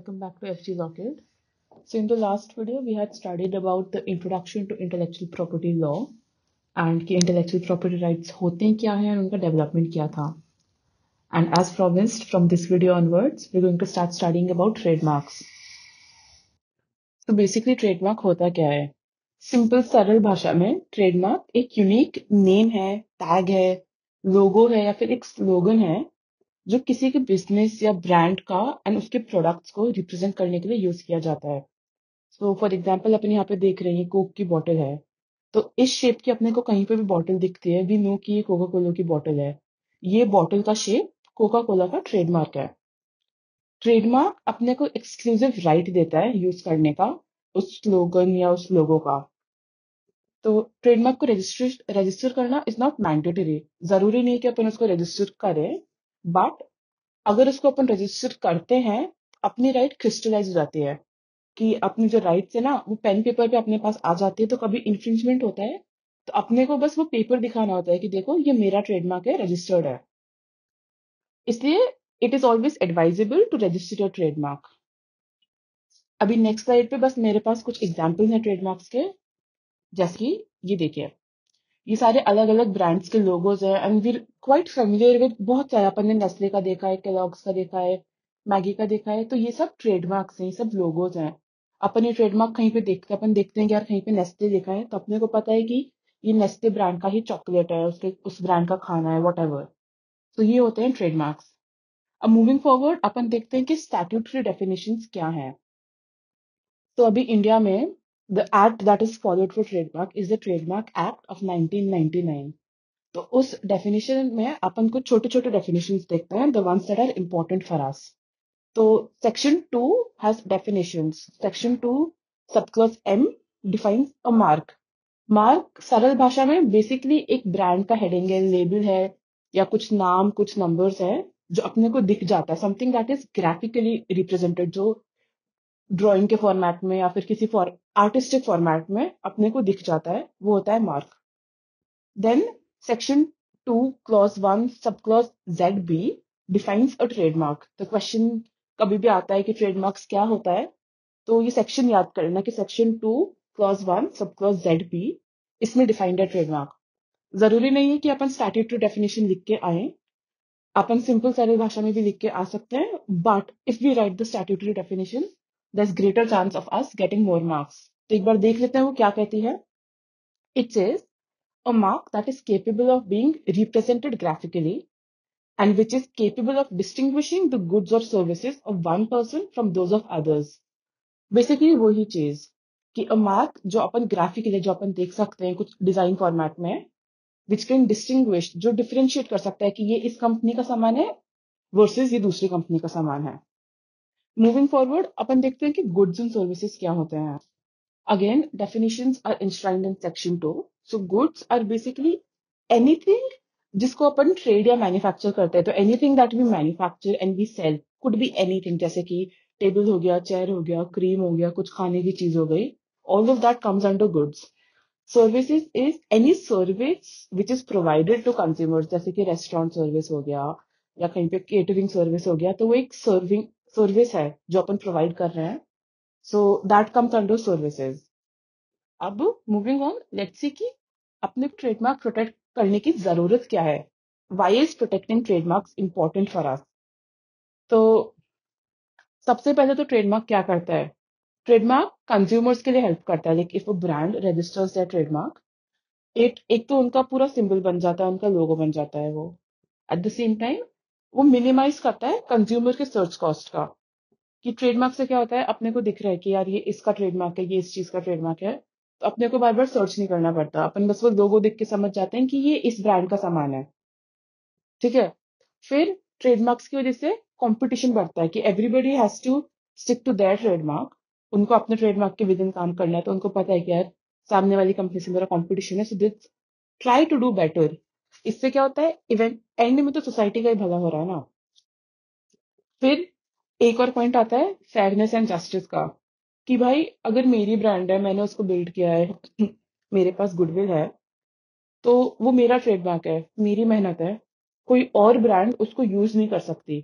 welcome back to FG Lockett. So in the last video, we had studied about the introduction to intellectual property law and कि intellectual property rights होते हैं क्या हैं और उनका development क्या था. And as promised, from this video onwards, we're going to start studying about trademarks. So basically trademark होता क्या है? सिंपल सरल भाषा में ट्रेडमार्क एक यूनिक नेम है, टैग है, लोगो है या फिर एक स्लोगन है जो किसी के बिजनेस या ब्रांड का एंड उसके प्रोडक्ट्स को रिप्रेजेंट करने के लिए यूज किया जाता है. सो फॉर एग्जाम्पल अपन यहाँ पे देख रहे हैं कोक की बॉटल है, तो इस शेप की अपने को कहीं पे भी बॉटल दिखती है, वी नो कि ये कोका कोला की बॉटल है. ये बॉटल का शेप कोका कोला का ट्रेडमार्क है. ट्रेडमार्क अपने को एक्सक्लूसिव राइट देता है यूज करने का उस स्लोगन या उस लोगो का. तो ट्रेडमार्क को रजिस्टर करना इज नॉट मैंडेटरी. जरूरी नहीं कि अपन उसको रजिस्टर करें, बट अगर उसको अपन रजिस्टर करते हैं, अपनी राइट क्रिस्टलाइज हो जाती है कि अपनी जो राइट्स है ना वो पेन पेपर पे अपने पास आ जाती है. तो कभी इन्फ्रिंजमेंट होता है तो अपने को बस वो पेपर दिखाना होता है कि देखो ये मेरा ट्रेडमार्क है, रजिस्टर्ड है. इसलिए it is always advisable to register your trademark. अभी नेक्स्ट स्लाइड पे बस मेरे पास कुछ एग्जाम्पल हैं ट्रेडमार्क्स के. जैसे कि ये देखिए, ये सारे अलग अलग ब्रांड्स के लोगोज हैं and we quite familiar with बहुत सारे. अपन ने नेस्ले का देखा है, केलॉग्स का देखा है, मैगी का देखा है. तो ये सब ट्रेडमार्क्स हैं, ये सब लोगोज हैं. अपन ये ट्रेडमार्क कहीं पे देखते हैं, अपन देखते हैं कि यार कहीं पे नेस्ले लिखा है तो अपने को पता है कि ये नेस्ले ब्रांड का ही चॉकलेट है, उसके उस ब्रांड का खाना है, वट एवर. तो ये होते हैं ट्रेडमार्क्स. अब मूविंग फॉरवर्ड अपन देखते हैं कि स्टैट्यूटरी डेफिनेशंस क्या हैं. तो अभी इंडिया में the act that is followed for trademark is the trademark act of 1999. तो उस डेफिनेशन में अपन कुछ छोटे छोटे डेफिनेशंस देखते हैं, the ones that are important for us. तो section 2 has definitions. Section 2 sub clause M defines a mark. Mark सरल भाषा में बेसिकली एक ब्रांड का हेडिंग है, लेबल है या कुछ नाम कुछ नंबर्स है जो अपने को दिख जाता है, something that is graphically represented, जो ड्राइंग के फॉर्मेट में या फिर किसी आर्टिस्टिक फॉर्मेट में अपने को दिख जाता है, वो होता है mark. Then section 2 clause 1 subclause ZB defines a trademark. The question कभी भी आता है कि ट्रेडमार्क्स क्या होता है, तो ये सेक्शन याद करना कि सेक्शन 2 clause 1 subclause ZB इसमें डिफाइंड है ट्रेडमार्क. जरूरी नहीं है कि अपन स्टैट्यूटरी डेफिनेशन लिख के आए, अपन सिंपल सरल भाषा में भी लिख के आ सकते हैं. But if we write the statutory definition there is greater chance of us getting more marks. तो एक बार देख लेते हैं वो क्या कहती है. It says a mark that is capable of being represented graphically and which is capable of distinguishing the goods or services of one person from those of others. Basically वही चीज कि a mark जो अपन graphically जो अपन देख सकते हैं कुछ design format में, which can distinguish, जो डिफरेंशिएट कर सकता है कि ये इस कंपनी का सामान है वर्सेस ये दूसरी कंपनी का सामान है. मूविंग फॉरवर्ड अपन देखते हैं कि गुड्स एंड सर्विसेज क्या होते हैं. Again, definitions are enshrined in section 2. So goods are basically anything जिसको अपन ट्रेड या मैन्युफैक्चर करते हैं. तो anything that we manufacture and we sell could be anything, जैसे कि टेबल हो गया, चेयर हो गया, क्रीम हो गया, कुछ खाने की चीज हो गई. All of that comes under goods. Services is any service which is provided to consumers, जैसे कि रेस्टोरेंट सर्विस हो गया या कहीं पे केटरिंग सर्विस हो गया, तो वो एक सर्विंग सर्विस है जो अपन प्रोवाइड कर रहे हैं. So that comes under services. अब मूविंग ऑन, लेट्स सी कि अपने ट्रेडमार्क प्रोटेक्ट करने की जरूरत क्या है. Why is protecting trademarks important for us. तो सबसे पहले तो ट्रेडमार्क क्या करता है. ट्रेडमार्क कंज्यूमर्स के लिए हेल्प करता है. Like if a brand registers their trademark, एक तो उनका पूरा सिंबल बन जाता है, उनका लोगो बन जाता है वो. एट द सेम टाइम वो मिनिमाइज करता है कंज्यूमर के सर्च कॉस्ट का. कि ट्रेडमार्क से क्या होता है, अपने को दिख रहा है कि यार ये इसका ट्रेडमार्क है, ये इस चीज का ट्रेडमार्क है, तो अपने को बार बार सर्च नहीं करना पड़ता. अपन बस वो लोगो देख के समझ जाते हैं कि ये इस ब्रांड का सामान है. ठीक है. फिर ट्रेडमार्क्स की वजह से कंपटीशन बढ़ता है कि everybody has to stick to their trademark. उनको अपने ट्रेडमार्क के विद इन काम करना है, तो उनको पता है कि यार सामने वाली कंपनी से मेरा कंपटीशन है, so they try to do better. इससे क्या होता है, इवेंट एंड में तो सोसाइटी का ही भला हो रहा है ना. फिर एक और पॉइंट आता है फेयरनेस एंड जस्टिस का, कि भाई अगर मेरी ब्रांड है, मैंने उसको बिल्ड किया है, मेरे पास गुडविल है, तो वो मेरा ट्रेडमार्क है, मेरी मेहनत है, कोई और ब्रांड उसको यूज नहीं कर सकती.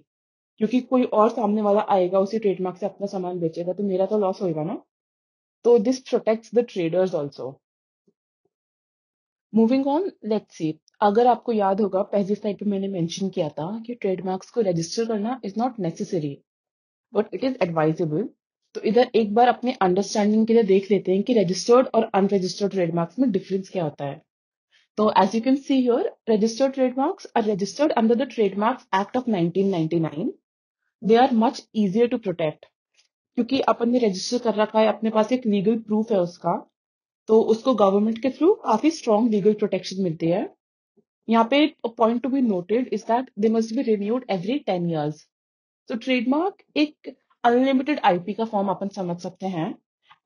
क्योंकि कोई और सामने वाला आएगा उसी ट्रेडमार्क से अपना सामान बेचेगा तो मेरा तो लॉस होएगा ना। तो this protects the traders also. Moving on, let's see. अगर आपको याद होगा पहली स्लाइड पे मैंने मेंशन किया था कि ट्रेडमार्क्स को रजिस्टर करना is not necessary but it is advisable. तो इधर एक बार अपने अंडरस्टैंडिंग के लिए देख लेते हैं कि रजिस्टर्ड और अनरजिस्टर्ड ट्रेडमार्क्स में डिफरेंस क्या होता है। तो as you can see here, registered trademarks are registered under the Trademarks Act of 1999. They are much easier to protect क्योंकि अपन ने रजिस्टर कर रखा है, अपने पास एक लीगल प्रूफ है उसका, तो उसको गवर्नमेंट के थ्रू काफी स्ट्रॉन्ग लीगल प्रोटेक्शन मिलती है। यहाँ पे point to be noted is that they must be renewed every 10 years। तो ट्रेडमार्क एक अनलिमिटेड आईपी का फॉर्म अपन समझ सकते हैं।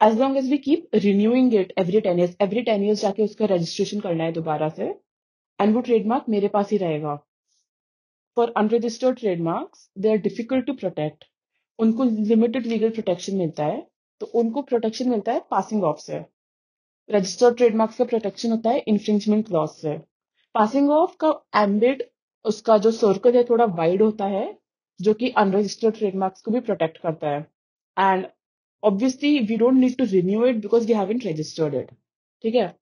As long as we keep renewing it every 10 years जाके उसका रजिस्ट्रेशन करना है दोबारा से, एंड वो ट्रेडमार्क मेरे पास ही रहेगा। For unregistered trademarks they are difficult to protect, उनको लिमिटेड लीगल प्रोटेक्शन मिलता है। तो उनको प्रोटेक्शन मिलता है पासिंग ऑफ से। रजिस्टर्ड ट्रेडमार्क्स का प्रोटेक्शन होता है इन्फ्रिंजमेंट क्लॉज से। पासिंग ऑफ का एम्बिट, उसका जो सर्कल है थोड़ा वाइड होता है, जो कि अनरजिस्टर्ड ट्रेडमार्क्स को भी प्रोटेक्ट करता है। And obviously we don't need to renew it because we haven't registered it. ठीक है,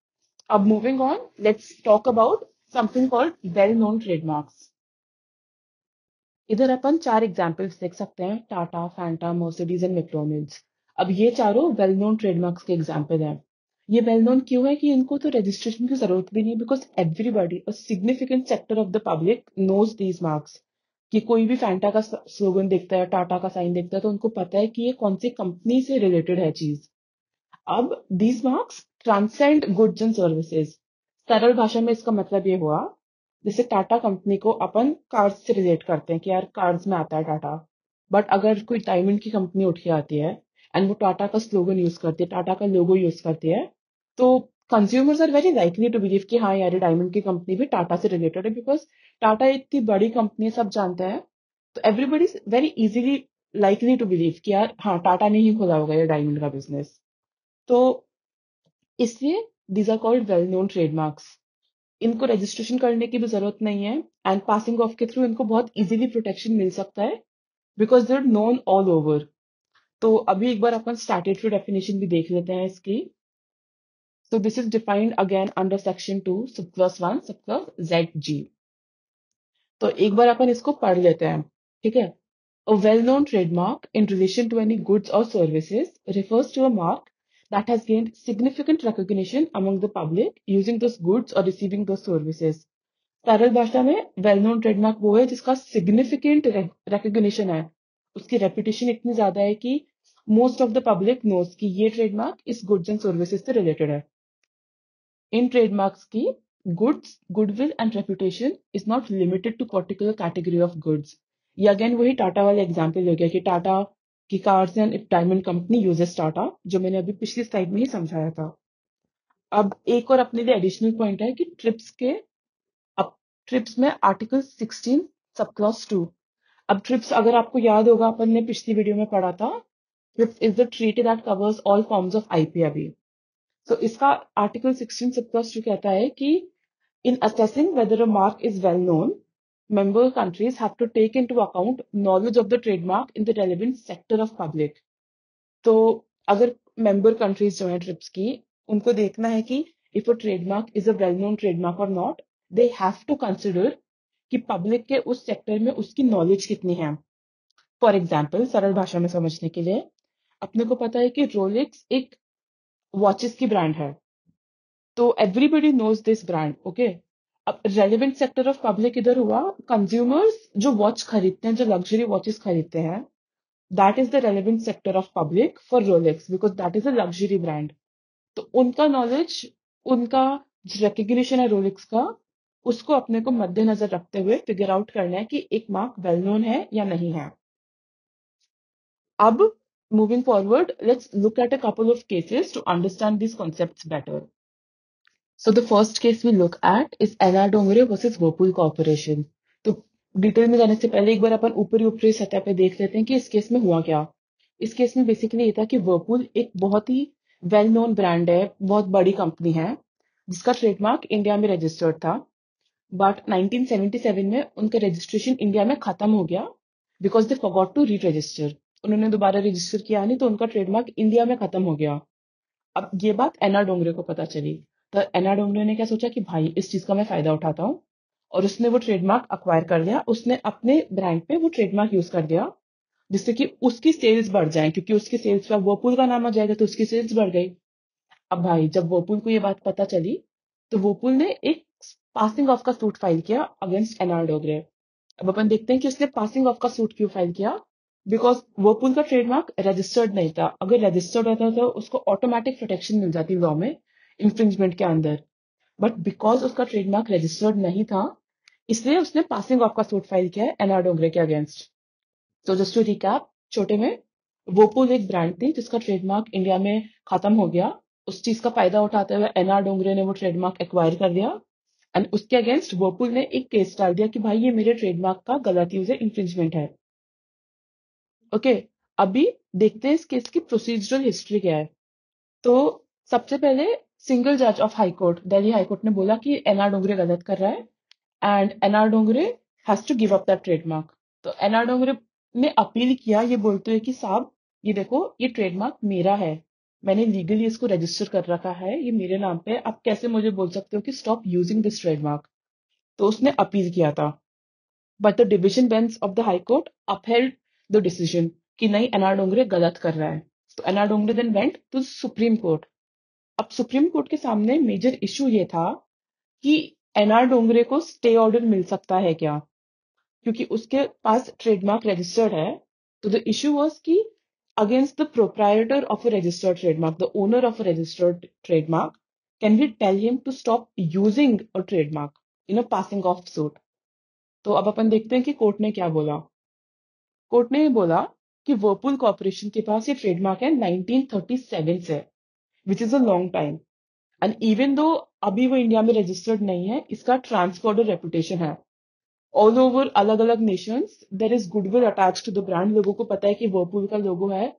अब moving on, let's talk about something called well known trademarks. इधर अपन 4 एग्जाम्पल्स देख सकते हैं, Tata, Fanta, Mercedes and McDonald's. अब ये चारों वेल नोन ट्रेडमार्क्स के एग्जाम्पल हैं। ये वेल नोन क्यों है कि इनको तो रजिस्ट्रेशन की जरूरत भी नहीं, because everybody, a significant sector of the public knows these marks. कि कोई भी फैंटा का स्लोगन देखता है, टाटा का साइन देखता है, तो उनको पता है कि ये कौन सी कंपनी से रिलेटेड है चीज। अब these marks transcend goods and services. सरल भाषा में इसका मतलब ये हुआ, जैसे टाटा कंपनी को अपन कार्स से रिलेट करते हैं कि यार कार्स में आता है टाटा। बट अगर कोई डायमंड की कंपनी उठ के आती है एंड वो टाटा का स्लोगन यूज करती है, टाटा का लोगो यूज करती है, तो consumers are very likely to believe कि हाँ यार ये डायमंड की कंपनी भी टाटा से रिलेटेड है, बिकॉज टाटा इतनी बड़ी कंपनी है, सब जानते हैं। तो everybody very easily likely to believe कि यार हाँ टाटा ने ही खोला होगा ये डायमंड का बिजनेस। तो इसलिए these are called well known trademarks. इनको रजिस्ट्रेशन करने की भी जरूरत नहीं है, एंड पासिंग ऑफ के थ्रू इनको बहुत इजीली प्रोटेक्शन मिल सकता है because they are known all over. तो अभी एक बार अपन स्टैट्यूटरी डेफिनेशन भी देख लेते हैं इसकी। So this is defined again under section 2 subclause 1 subclause ZG। तो एक बार अपन इसको पढ़ लेते हैं, ठीक है। A well-known trademark in relation to any goods or services refers to a mark that has gained significant recognition among the public using those goods or receiving those services। सरल भाषा में वेल नोन ट्रेडमार्क वो है जिसका significant recognition है, उसकी reputation इतनी ज्यादा है कि most of the public knows कि ये ट्रेडमार्क इस गुड्स एंड सर्विसेज से रिलेटेड है। इन ट्रेडमार्क्स की goods, goodwill and reputation is not limited to particular category of goods. ये अगेन वही टाटा वाला एग्जाम्पल हो गया कि टाटा की cars and diamond company uses Tata, जो मैंने अभी पिछली स्लाइड में ही समझाया था। अब एक और अपने लिए एडिशनल पॉइंट है कि ट्रिप्स के, अब ट्रिप्स में आर्टिकल 16 सब क्लॉज 2। अब ट्रिप्स अगर आपको याद होगा अपन ने पिछली वीडियो में पढ़ा था, trips is the treaty that covers all forms of IP अभी। तो इसका आर्टिकल 16 सब क्लॉज 2 कहता है कि in assessing whether a mark is well known, member countries have to take into account knowledge of the trademark in the relevant sector of public। तो अगर member countries जो हैं ट्रिप्स की, उनको देखना है कि if a trademark is a well known trademark और not, they have to consider कि पब्लिक के उस सेक्टर में उसकी नॉलेज कितनी है। फॉर एग्जाम्पल, सरल भाषा में समझने के लिए, अपने को पता है कि रोलेक्स एक वॉचेस की ब्रांड है, तो everybody knows this brand, okay. अब रेलिवेंट सेक्टर ऑफ पब्लिक इधर हुआ कंज्यूमर्स जो वॉच खरीदते हैं, जो लग्जरी वॉचेस खरीदते हैं, that is the relevant sector of public for Rolex because that is a luxury brand. तो उनका नॉलेज, उनका जो रिकग्निशन है रोलेक्स का, उसको अपने को मद्देनजर रखते हुए फिगर आउट करना है कि एक मार्क वेल नोन है या नहीं है। अब moving forward, let's look at a couple of cases to understand this concepts better. So the first case we look at is NR Dongre versus Whirlpool corporation. तो डिटेल में जाने से पहले एक बार अपन ऊपरी ऊपरी सतह पे देख लेते हैं कि इस केस में हुआ क्या। इस केस में बेसिकली ये था कि Whirlpool एक बहुत ही वेल नोन ब्रांड है, बहुत बड़ी कंपनी है, जिसका ट्रेडमार्क इंडिया में रजिस्टर्ड था। बट 1977 में उनका रजिस्ट्रेशन इंडिया में खत्म हो गया because they forgot to re register. उन्होंने दोबारा रजिस्टर किया नहीं तो उनका ट्रेडमार्क इंडिया में खत्म हो गया। अब ये बात एना डोंगरे को पता चली, तो एना डोंगरे ने क्या सोचा कि भाई इस चीज का मैं फायदा उठाता हूँ, और उसने वो ट्रेडमार्क अक्वायर कर लिया। उसने अपने ब्रांड पे वो ट्रेडमार्क यूज कर दिया, जिससे कि उसकी सेल्स बढ़ जाए, क्योंकि उसकी सेल्स पे वर्लपूल का नाम आ जाएगा तो उसकी सेल्स बढ़ गई। अब भाई जब वर्लपूल को ये बात पता चली तो वर्लपूल ने एक पासिंग ऑफ का सूट फाइल किया अगेंस्ट एना डोंगरे। अब अपन देखते हैं कि उसने पासिंग ऑफ का सूट क्यों फाइल किया। बिकॉज वर्लपूल का ट्रेडमार्क रजिस्टर्ड नहीं था। अगर रजिस्टर्ड होता तो उसको ऑटोमेटिक प्रोटेक्शन मिल जाती लॉ में इंफ्रिंजमेंट के अंदर। बट बिकॉज उसका ट्रेडमार्क रजिस्टर्ड नहीं था, इसलिए उसने पासिंग ऑफ का सूट फाइल किया है एना डोंगरे के अगेंस्ट। तो जस्ट टू रिकैप छोटे में, वर्लपूल एक ब्रांड थी जिसका ट्रेडमार्क इंडिया में खत्म हो गया। उस चीज का फायदा उठाते हुए एना डोंगरे ने वो ट्रेडमार्क एक्वायर कर दिया, एंड उसके अगेंस्ट वर्लपूल ने एक केस डाल दिया कि भाई ये मेरे ट्रेडमार्क का गलत यूज है, इंफ्रिंजमेंट है। ओके, अभी देखते हैं इस केस की प्रोसीजरल हिस्ट्री क्या है। तो सबसे पहले सिंगल जज of high court, Delhi high court ने बोला कि एनआर डोंगरे गलत कर रहा है and NR Dongre has to give up that trademark. तो एनआर डोंगरे ने अपील किया ये बोलते हुए कि साहब ये देखो ये ट्रेडमार्क मेरा है, मैंने लीगली इसको रजिस्टर कर रखा है, ये मेरे नाम पे है, आप कैसे मुझे बोल सकते हो कि स्टॉप यूजिंग दिस ट्रेडमार्क। तो उसने अपील किया था, but the division bench of the high court upheld the decision कि नहीं एनआर डोंगरे गलत कर रहा है। तो NR Dongre then went to supreme court. अब सुप्रीम कोर्ट के सामने मेजर इशू ये था कि एनआर डोंगरे को स्टे ऑर्डर मिल सकता है क्या, क्योंकि उसके पास ट्रेडमार्क रजिस्टर्ड है। तो द इशू वाज कि against the proprietor of a registered trademark, the owner of a registered trademark, can we tell him to stop using a trademark in a passing off suit. तो अब अपन देखते हैं कि court ने क्या बोला। Court ने ये बोला कि वर्लपूल कॉर्पोरेशन के पास ये ट्रेडमार्क है 1937 से, which is a long time, and even though अभी वो इंडिया में रजिस्टर्ड नहीं है, इसका ट्रांसबॉर्डर रेपुटेशन है। ऑल ओवर अलग अलग nations there is goodwill attach to the brand. लोगों को पता है कि वर्लपूल का लोगो है,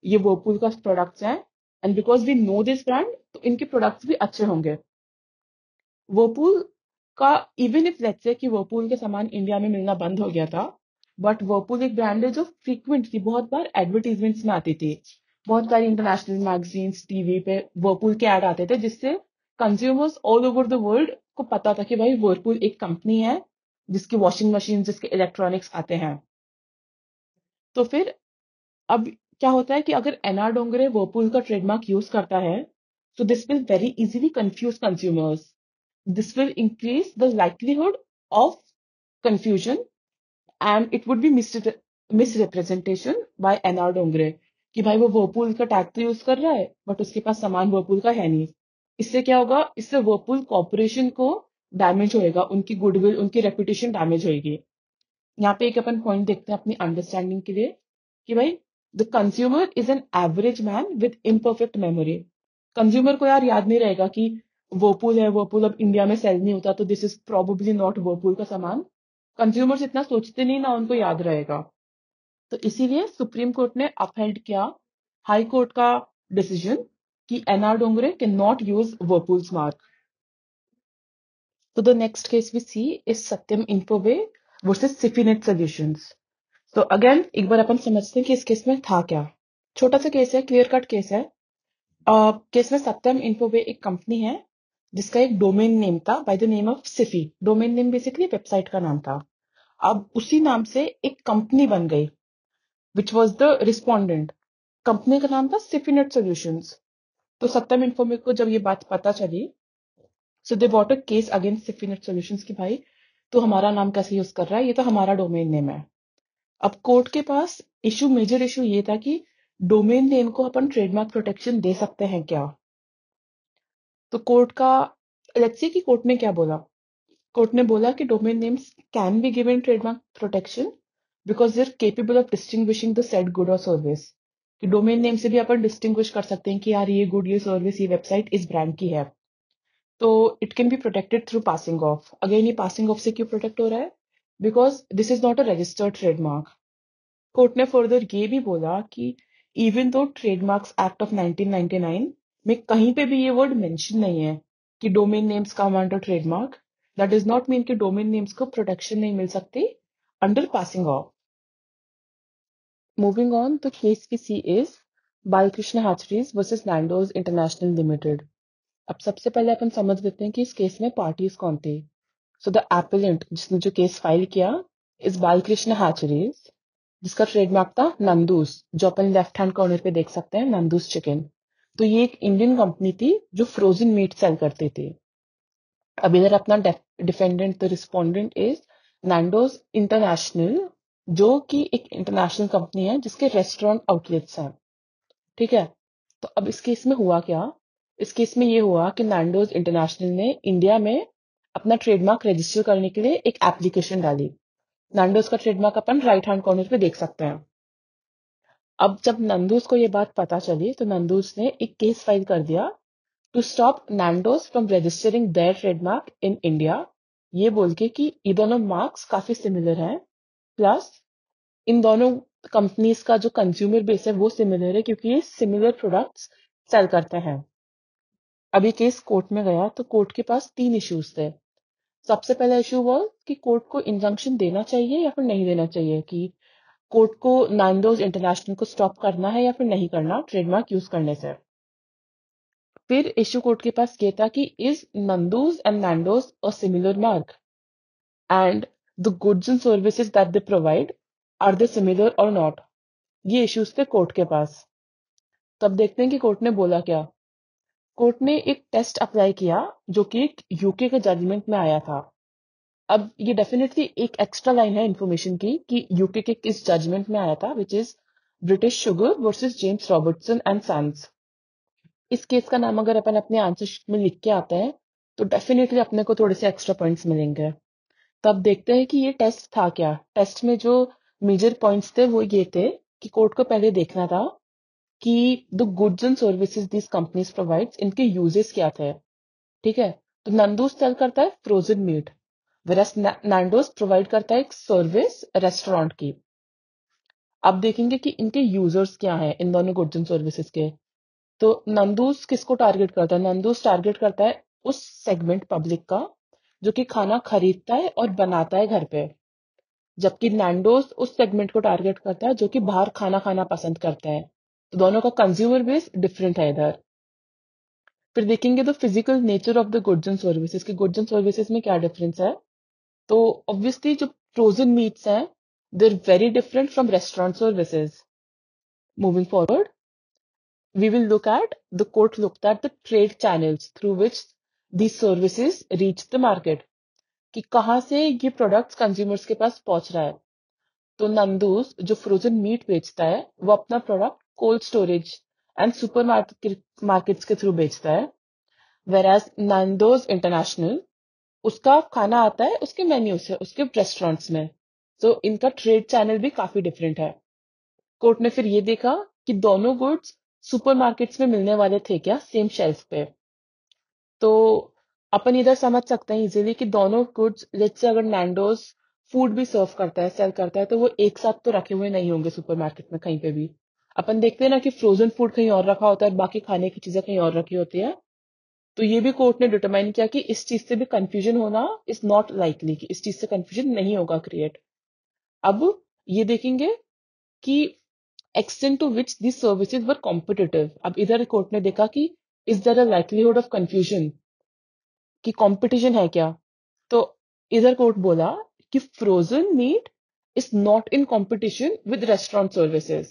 ये वर्लपूल का प्रोडक्ट्स हैं, and because we know this brand तो इनके प्रोडक्ट्स भी अच्छे होंगे। वर्लपूल का इवन इफ लेट्स से कि वर्लपूल के सामान इंडिया में मिलना बंद हो गया था, बट वर्लपूल एक ब्रांड है जो फ्रीक्वेंट थी, बहुत बार एडवर्टीजमेंट्स में आती थी, बहुत सारी इंटरनेशनल मैगजीन्स टीवी पे वर्लपूल के ऐड आते थे, जिससे consumers all over the world को पता था कि भाई वर्लपूल एक कंपनी है जिसकी वॉशिंग मशीन, जिसके इलेक्ट्रॉनिक्स आते हैं। तो फिर अब क्या होता है कि अगर एनआर डोंगरे वर्लपूल का ट्रेडमार्क यूज करता है, तो this will very easily confuse consumers. This will increase the likelihood of confusion and it would be misrepresentation by NR Dongre कि भाई वो वर्लपूल का टैग तो यूज कर रहा है बट उसके पास सामान वर्लपूल का है नहीं। इससे क्या होगा, इससे वर्लपूल कॉर्पोरेशन को डैमेज होएगा, उनकी गुडविल, उनकी रेपुटेशन डैमेज होएगी। यहाँ पे एक अपन पॉइंट देखते हैं अपनी अंडरस्टैंडिंग के लिए कि भाई the consumer is an average man with imperfect memory. Consumer को यार याद नहीं रहेगा कि वर्लपूल है, वर्लपूल अब इंडिया में सेल नहीं होता तो this is probably not Whirlpool का सामान। कंज्यूमर्स इतना सोचते नहीं ना, उनको याद रहेगा। तो इसीलिए सुप्रीम कोर्ट ने अपहेल्ड किया हाई कोर्ट का डिसीजन कि NR Dongre can not use Whirlpool's mark. तो the next case we see is Satyam Infoway versus Sifynet solutions. तो अगेन एक बार अपन समझते हैं कि इस केस में था क्या। छोटा सा केस है, क्लियर कट केस है। केस में सत्यम इन्फोवे एक कंपनी है जिसका एक डोमेन नेम था by the name of Sify. Domain name basically website का नाम था। अब उसी नाम से एक कंपनी बन गई which was the respondent. Company का नाम था सिफीनेट सॉल्यूशंस। तो सत्यम इन्फोवे को जब ये बात पता चली, so they bought a case against Sifynet solutions कि भाई तो हमारा नाम कैसे यूज कर रहा है, ये तो हमारा डोमेन नेम है। अब कोर्ट के पास मेजर इशू ये था कि डोमेन नेम को अपन ट्रेडमार्क प्रोटेक्शन दे सकते हैं क्या। तो कोर्ट का लेट्स सी कि कोर्ट ने क्या बोला। कोर्ट ने बोला कि domain names can be given trademark protection because they are capable of distinguishing the said good और सर्विस। कि डोमेन नेम से भी अपन डिस्टिंग्विश कर सकते हैं कि यार ये गुड, ये सर्विस, ये वेबसाइट इस ब्रांड की है। तो it can be protected through passing of. Again ये पासिंग ऑफ से क्यों प्रोटेक्ट हो रहा है, because this is not a registered trademark. Court ने फर्दर ये भी बोला कि even though trademarks act of 1999 में कहीं पे भी ये वर्ड मेंशन नहीं है कि domain names come under trademark, that does not mean कि डोमेन नेम्स को प्रोटेक्शन नहीं मिल सकती under passing of. moving on, the case we see is Balkrishna Hatcheries versus Nando's International Limited. अब सबसे पहले अपन समझ लेते हैं कि इस केस में पार्टीज कौन थे. सो द एपेलेंट जिसने जो केस फाइल किया इस बालकृष्ण हैचरीज, जिसका ट्रेडमार्क था नंदूस, जो अपन लेफ्ट हैंड कॉर्नर पे देख सकते हैं, नंदूस चिकन. तो ये एक इंडियन कंपनी थी जो फ्रोजन मीट सेल करते थे. अब इधर अपना defendant the respondent is Nando's international, जो कि एक इंटरनेशनल कंपनी है जिसके रेस्टोरेंट आउटलेट्स हैं. ठीक है. तो अब इस केस में हुआ क्या? इस केस में ये हुआ कि नैंडोज इंटरनेशनल ने इंडिया में अपना ट्रेडमार्क रजिस्टर करने के लिए एक एप्लीकेशन डाली. नैंडोज का ट्रेडमार्क अपन राइट हैंड कॉर्नर पे देख सकते हैं. अब जब नंदूस को ये बात पता चली तो नंदूस ने एक केस फाइल कर दिया to stop Nando's from registering their trademark in India, ये बोल के कि ये दोनों मार्क्स काफी सिमिलर हैं, प्लस इन दोनों कंपनीज का जो कंज्यूमर बेस है वो सिमिलर है क्योंकि ये सिमिलर प्रोडक्ट्स सेल करते हैं. अब ये केस कोर्ट में गया तो कोर्ट के पास 3 इश्यूज थे. सबसे पहला इशू वो कि कोर्ट को इंजंक्शन देना चाहिए या फिर नहीं देना चाहिए, कि कोर्ट को नैंडोज इंटरनेशनल को स्टॉप करना है या फिर नहीं करना ट्रेडमार्क यूज करने से. फिर इशू कोर्ट के पास ये था कि is Nandu's and Nando's a similar mark and the goods and services that they provide are they similar और नॉट. ये इश्यूज थे कोर्ट के पास. तब देखते हैं कि कोर्ट ने बोला क्या. कोर्ट ने एक टेस्ट अप्लाई किया जो कि यूके के जजमेंट में आया था. अब ये डेफिनेटली एक एक्स्ट्रा लाइन है इन्फॉर्मेशन की कि यूके के किस जजमेंट में आया था, which is British Sugar versus James Robertson and Sons. इस केस का नाम अगर अपन अपने आंसर शीट में लिख के आते हैं तो डेफिनेटली अपने को थोड़े से एक्स्ट्रा पॉइंट्स मिलेंगे. तब देखते हैं कि ये टेस्ट था क्या. टेस्ट में जो मेजर पॉइंट्स थे वो ये थे कि कोर्ट को पहले देखना था कि the goods and services this companies provides, इनके यूजेस क्या थे. ठीक है. तो नंदूस सेल करता है frozen meat, versus Nando's provide करता है एक सर्विस रेस्टोरेंट की. अब देखेंगे कि इनके यूजर्स क्या हैं इन दोनों गुड्स एंड सर्विसेज के. तो नंदूस किसको टारगेट करता है? नंदूस टारगेट करता है उस सेगमेंट पब्लिक का जो कि खाना खरीदता है और बनाता है घर पे, जबकि नैंडोस उस सेगमेंट को टारगेट करता है जो कि बाहर खाना खाना पसंद करते हैं. तो दोनों का कंज्यूमर बेस डिफरेंट है इधर. फिर देखेंगे तो physical nature of the goods and services की गुड्स एंड सर्विसेज में क्या डिफरेंस है. तो ऑब्वियसली जो फ्रोजन मीट्स हैं they are very different from restaurant services. Moving forward, we will look at the court looked at the trade channels through which these services reach the market, कि कहाँ से ये products consumers के पास पहुंच रहा है. तो नंदूस जो फ्रोजन मीट बेचता है वो अपना product cold storage and super markets के थ्रू बेचता है, वेराज नंदोज इंटरनेशनल उसका खाना आता है उसके मेन्यू से उसके रेस्टोरेंट्स में. तो इनका ट्रेड चैनल भी काफी डिफरेंट है. कोर्ट ने फिर ये देखा कि दोनों गुड्स सुपरमार्केट्स में मिलने वाले थे क्या सेम शेल्फ पे. तो अपन इधर समझ सकते हैं इजीली कि दोनों गुड्स, लेट्स से अगर नैंडोज फूड भी सर्व करता है सेल करता है तो वो एक साथ तो रखे हुए नहीं होंगे सुपरमार्केट में कहीं पे भी. अपन देखते हैं ना कि फ्रोजन फूड कहीं और रखा होता है और बाकी खाने की चीजें कहीं और रखी होती है. तो ये भी कोर्ट ने डिटरमाइन किया कि इस चीज से भी कंफ्यूजन होना इज नॉट लाइकली, कि इस चीज से कंफ्यूजन नहीं होगा क्रिएट. अब ये देखेंगे कि extent to which these services were competitive. अब इधर कोर्ट ने देखा कि is there a likelihood of confusion, कि कंपटीशन है क्या. तो इधर कोर्ट बोला कि frozen meat is not in competition with restaurant services.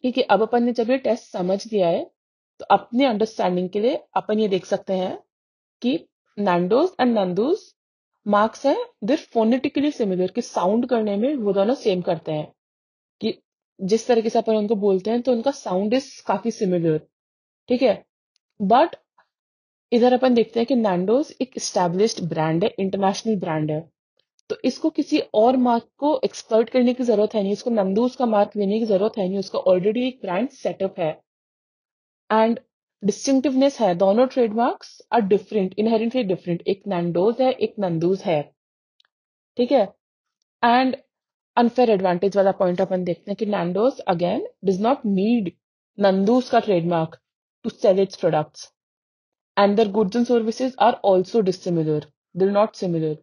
ठीक है. अब अपन ने जब ये टेस्ट समझ लिया है तो अपने अंडरस्टैंडिंग के लिए अपन ये देख सकते हैं कि नैंडोज एंड नंदूज मार्क्स है देर फोनेटिकली सिमिलर, कि साउंड करने में वो दोनों सेम करते हैं, कि जिस तरीके से अपन उनको बोलते हैं तो उनका साउंड इज काफी सिमिलर. ठीक है. बट इधर अपन देखते हैं कि नैंडोज एक स्टैब्लिश्ड ब्रांड है, इंटरनेशनल ब्रांड है. तो इसको किसी और मार्क को एक्सप्लॉइट करने की जरूरत है नहीं, इसको नंदूज का मार्क लेने की जरूरत है नहीं, उसका ऑलरेडी एक ब्रांड सेटअप है एंड डिस्टिंक्टिवनेस है. दोनों trademarks are different, inherently different. एक नैंडोज है एक नंदूज है. ठीक है. एंड अनफेयर एडवांटेज वाला पॉइंट अपन देखते हैं कि Nando's again does not need Nandu's का trademark to sell its products and their goods and services are also dissimilar, they are not similar.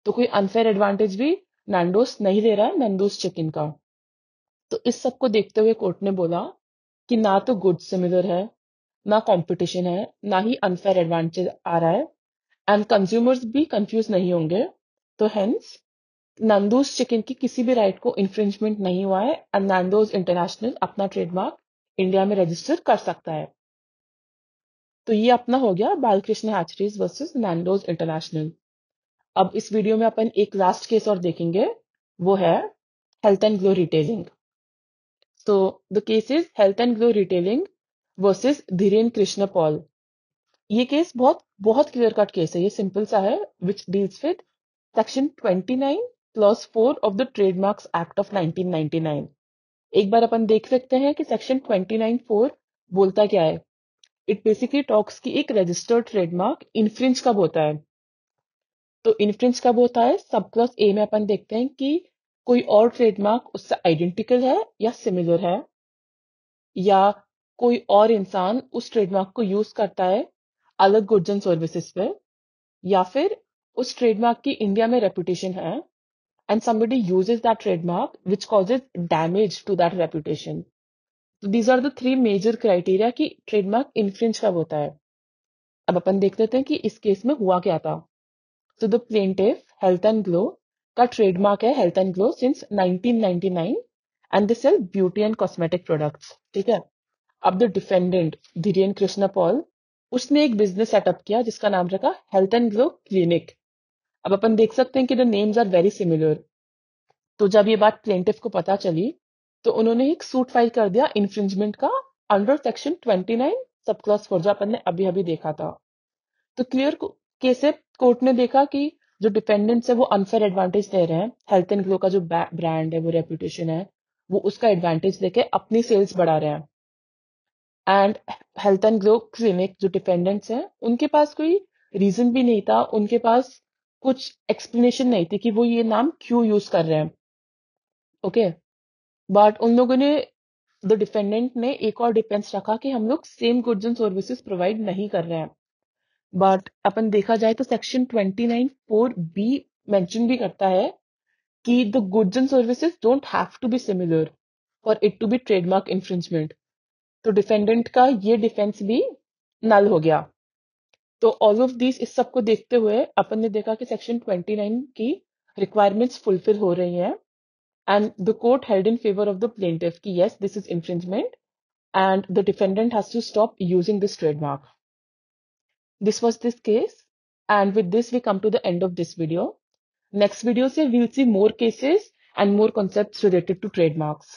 तो कोई अनफेयर एडवांटेज भी नैंडोज नहीं दे रहा है नंदूज चिकन का. तो इस सब को देखते हुए कोर्ट ने बोला कि ना तो गुड सिमिलर है, ना कंपटीशन है, ना ही अनफेयर एडवांटेज आ रहा है, एंड कंज्यूमर्स भी कंफ्यूज नहीं होंगे। तो हेंस नंदूस चिकन की किसी भी राइट को इन्फ्रिंजमेंट नहीं हुआ है एंड नंदोज इंटरनेशनल अपना ट्रेडमार्क इंडिया में रजिस्टर कर सकता है। तो ये अपना हो गया Balkrishna hatcheries versus Nando's international. अब इस वीडियो में अपन एक लास्ट केस और देखेंगे, वो है Health and Glow Retailing. So the case is Health and Glow Retailing versus Dhiren Krishna Paul. ये केस बहुत बहुत क्लियर कट केस है, ये सिंपल सा है, which deals with section 29 clause 4 of the trademarks act of 1999। एक बार अपन देख सकते हैं कि सेक्शन 29(4) बोलता क्या है। इट बेसिकली टॉक्स की एक रजिस्टर्ड ट्रेडमार्क इन्फ्रिंज कब होता है। तो इन्फ्रिंज कब होता है, सब क्लॉज ए में अपन देखते हैं कि कोई और ट्रेडमार्क उससे आइडेंटिकल है या सिमिलर है, या कोई और इंसान उस ट्रेडमार्क को यूज करता है अलग गुड्स एंड सर्विसेज पे, या फिर उस ट्रेडमार्क की इंडिया में रेपुटेशन है and somebody uses that trademark which causes damage to that reputation. So these are the three major criteria कि ट्रेडमार्क इन्फ्रिंज कब होता है। अब अपन देख लेते हैं कि इस केस में हुआ क्या था। So the plaintiff health and glow का ट्रेडमार्क है Health and glow since 1999 and they sell beauty and cosmetic products, ठीक है। अब the defendant Dhiren Krishna Paul, उसने एक बिजनेस सेटअप किया जिसका नाम रखा हेल्थ एंड ग्लो क्लिनिक। अब अपन देख सकते हैं कि the names are very similar. तो जब ये बात प्लेंटिफ को पता चली तो उन्होंने एक सूट फाइल कर दिया इन्फ्रिंजमेंट का अंडर सेक्शन 29 सब क्लॉज 4, जो अपन ने अभी अभी देखा था। तो क्लियर केस है, कोर्ट ने देखा कि जो डिपेंडेंट्स है वो अनफेयर एडवांटेज ले रहे हैं, हेल्थ एंड ग्लो का जो ब्रांड है, वो रेपुटेशन है, वो उसका एडवांटेज लेके अपनी सेल्स बढ़ा रहे हैं। And health and glow clinic जो डिपेंडेंट्स हैं उनके पास कोई रीजन भी नहीं था, उनके पास कुछ एक्सप्लेनेशन नहीं थी कि वो ये नाम क्यों यूज कर रहे हैं। ओके, बट उन लोगों ने, द डिफेंडेंट ने एक और डिफेंस रखा कि हम लोग same goods and services provide नहीं कर रहे हैं। बट अपन देखा जाए तो सेक्शन 29(4)(b मेंशन भी करता है कि the goods and services don't have to be similar for it to be trademark infringement. तो डिफेंडेंट का ये डिफेंस भी नल हो गया। तो ऑल ऑफ दिस, इस सब को देखते हुए अपन ने देखा कि सेक्शन 29 की रिक्वायरमेंट्स फुलफिल हो रही हैं and the court held in favour of the plaintiff कि yes, this is infringement and the defendant has to stop using this trademark. This was this case, and with this we come to the end of this video. Next video se we'll see more cases and more concepts related to trademarks.